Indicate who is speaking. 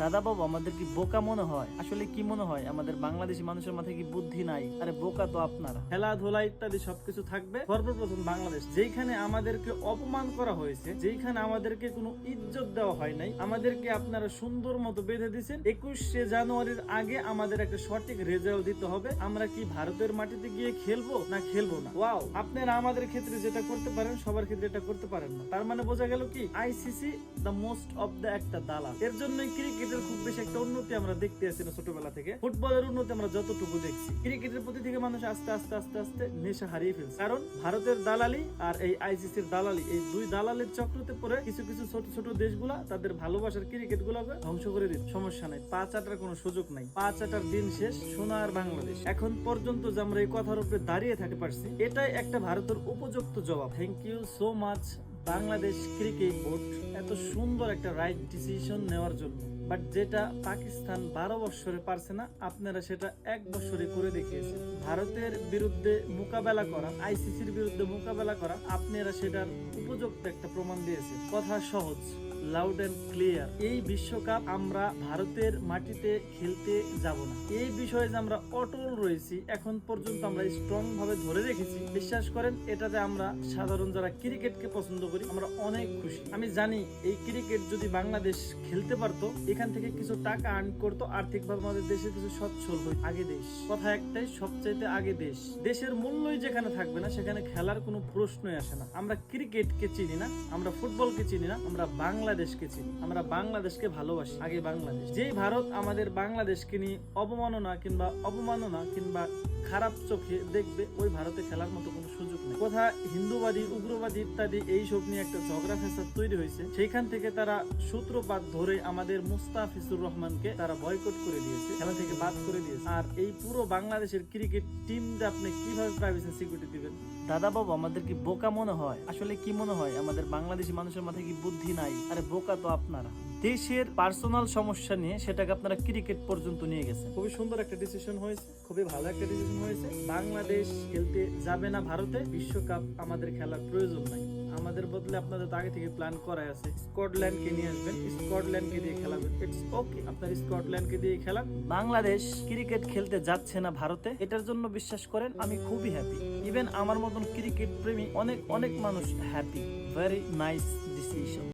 Speaker 1: দাদা বাবু আমাদের কি বোকা মনে হয়? আসলে কি মনে হয় আমাদের বাংলাদেশি মানুষের মাথায় কি বুদ্ধি নাই? আরে বোকা তো আপনারা। খেলাধুলা ইত্যাদি সবকিছু থাকবে, সর্বপ্রথম বাংলাদেশ যেখানে আমাদেরকে অপমান করা হয়েছে, যেখানে আমাদেরকে কোনো ইজ্জত দেওয়া হয় নাই, আমাদেরকে আপনারা সুন্দর মতো বেঁধে দিচ্ছেন। 21শে জানুয়ারির আগে আমাদের একটা সঠিক রেজাল্ট দিতে হবে। আমরা কি ভারতের মাটিতে গিয়ে খেলবো না খেলবো না? ওয়াও, আপনারা আমাদের ক্ষেত্রে যেটা করতে পারেন সবার ক্ষেত্রে এটা করতে পারেন না। তার মানে বোঝা গেল কি ICC the most of the একটা দালাল। এর জন্যই ক্রিকেটের খুব বেশি একটা উন্নতি আমরা দেখতে আসছি না ছোটবেলা থেকে। ফুটবলের উন্নতি আমরা যতটুকু দেখছি, ক্রিকেটের প্রতি থেকে মানুষ আস্তে আস্তে আস্তে আস্তে নেশা হারিয়ে ফেলছে। কারণ ভারতের দালালি আর এই আইসিসির দালালি, এই দুই দালালের চক্রতে পড়ে কিছু কিছু ছোট ছোট দেশগুলা তাদের ভালোবাসার ক্রিকেট গুলাকে ধ্বংস করে দিচ্ছে। সমস্যা নাই, পা চাটার কোনো সুযোগ নাই, পা চাটার দিন শেষ। সোনার বাংলাদেশ এখন পর্যন্ত যে আমরা এই কথার উপরে দাঁড়িয়ে থাকতে পারছি, এটাই একটা ভারতের উপযুক্ত জবাব। Thank you so much Bangladesh cricket board এত সুন্দর একটা রাইট ডিসিশন নেওয়ার জন্য। বাট যেটা পাকিস্তান 12 বছরে পারছে না, আপনারা সেটা 1 বছরে করে দেখিয়েছেন। ভারতের বিরুদ্ধে মোকাবেলা করা, আইসিসির বিরুদ্ধে মোকাবেলা করা, আপনারা সেটার উপযুক্ত একটা প্রমাণ দিয়েছে। কথা সহজ, লাউড এন্ড ক্লিয়ার। এই বিশ্বকাপ আমরা ভারতের মাটিতে খেলতে যাব না। এই বিষয়ে যে আমরা অটল রয়েছি, এখন পর্যন্ত আমরা স্ট্রং ভাবে ধরে রেখেছি। বিশ্বাস করেন, এটাতে আমরা সাধারণ যারা ক্রিকেটকে পছন্দ করি আমরা অনেক খুশি। আমি জানি এই ক্রিকেট যদি বাংলাদেশ খেলতে পারতো, এখান থেকে কিছু টাকা আর্ন করতো, আর্থিকভাবে আমাদের দেশে কিছু সচ্ছল হই। আগে দেশ, কথা একটাই, সবচাইতে আগে দেশ। দেশের মূল্যই যেখানে থাকবে না, সেখানে খেলার কোনো প্রশ্নই আসে না। আমরা ক্রিকেটকে চিনি না, আমরা ফুটবলকে চিনি না, আমরা বাংলাদেশকে চিনি, আমরা বাংলাদেশকে ভালোবাসি। আগে বাংলাদেশ। যেই ভারত আমাদের বাংলাদেশকে নিয়ে অবমাননা কিংবা খারাপ চোখে দেখবে, ওই ভারতে খেলার মতো কোনো সুযোগ নেই। কোথা হিন্দুবাদী, উগ্রবাদী ইত্যাদি এইসব নিয়ে একটা ঝগড়া ফেসাদ তৈরি হয়েছে, সেইখান থেকে তারা সূত্রপাত ধরে আমাদের মুস্তাফিজুর রহমানকে তারা বয়কট করে দিয়েছে, খেলা থেকে বাদ করে দিয়েছে। আর এই পুরো বাংলাদেশের ক্রিকেট টিমটা আপনি কিভাবে প্রাইভেসি সিকিউরিটি দিবেন? দাদা বাবু আমাদের কি বোকা মনে হয়? আসলে কি মনে হয় আমাদের বাংলাদেশি মানুষের মাথায় কি বুদ্ধি নাই? আরে বোকা তো আপনারা। দেশের পার্সোনাল সমস্যা নিয়ে সেটাকে আপনারা ক্রিকেট পর্যন্ত নিয়ে গেছে। খুবই সুন্দর একটা ডিসিশন হয়েছে, খুবই ভালো একটা ডিসিশন হয়েছে। বাংলাদেশ খেলতে যাবে না ভারতে, বিশ্বকাপ আমাদের খেলার প্রয়োজন নাই। আমাদের বদলে আপনাদের তো আগে থেকে প্ল্যান করা আছে, স্কটল্যান্ডকে নিয়ে আসবেন, স্কটল্যান্ডকে দিয়ে খেলাবেন। ইটস ওকে, আপনার স্কটল্যান্ডকে দিয়ে খেলান। বাংলাদেশ ক্রিকেট খেলতে যাচ্ছে না ভারতে, এটার জন্য বিশ্বাস করেন আমি খুবই হ্যাপি। ইভেন আমার মতন ক্রিকেট প্রেমী অনেক অনেক মানুষ হ্যাপি। Very nice decision.